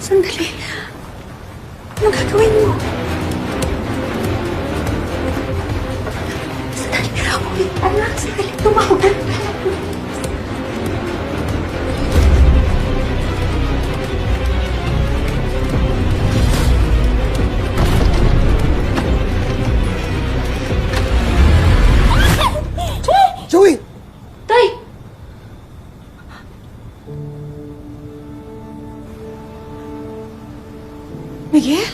Sandali. Anong gagawin mo? Sandali. Uy, anak, sandali. Tumawagan. Joey! Tay! Miguel?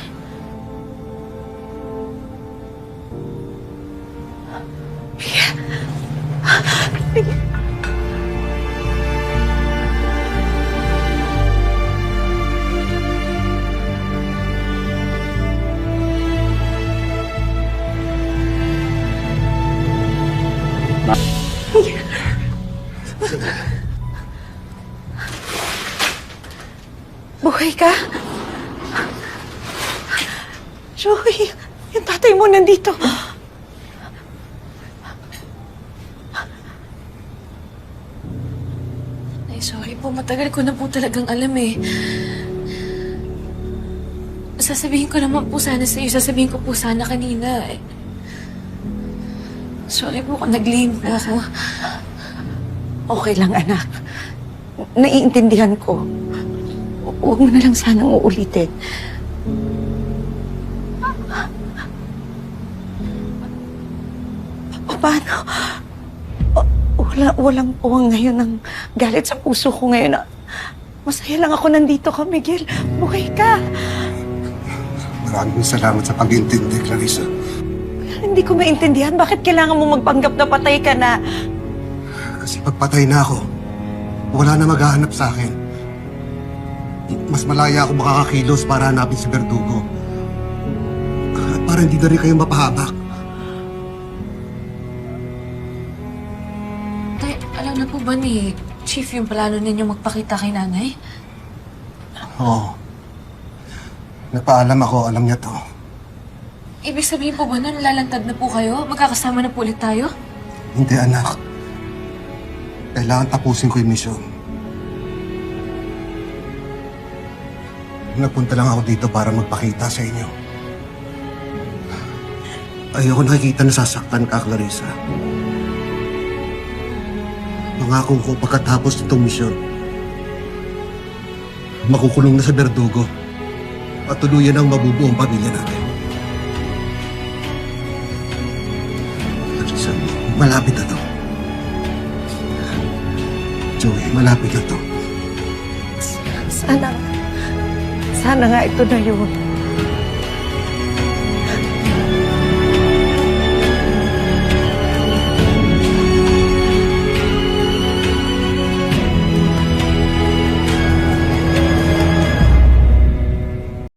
Miguel? Miguel? Buhay ka? Joey, yung tatay mo nandito. Ay, sorry po. Matagal ko na po talagang alam eh. Sasabihin ko naman po sana sa iyo. Sasabihin ko po sana kanina eh. Sorry po kung nag-lame po ako. Okay lang, anak. Naiintindihan ko. Huwag mo na lang sanang uulitin. Paano? Walang puwang ngayon ng galit sa puso ko ngayon. Masaya lang ako nandito ka, Miguel. Buhay ka. Maraming salamat sa pag-intindi, Clarissa. Hindi ko maintindihan. Bakit kailangan mo magpanggap na patay ka na? Kasi pagpatay na ako, wala na maghahanap sa akin. Mas malaya ako makakakilos para hanapin si Verdugo. At para hindi na rin kayo mapahabak. Tay, alam na po ba ni Chief yung plano ninyo magpakita kay nanay? Oo. Napaalam ako, alam niya to. Ibig sabihin po ba nun, lalantad na po kayo? Magkakasama na po ulit tayo? Hindi, anak. Kailangan tapusin ko yung misyon. Napunta lang ako dito para magpakita sa inyo. Ayoko nakikita na sasaktan ka, Clarissa. Pangako ko pagkatapos nitong misyon, makukulong na sa Verdugo at tuluyan ang mabubuo ang pamilya natin. Clarissa, malapit na to. Joey, malapit na to. Sana nga ito na yun.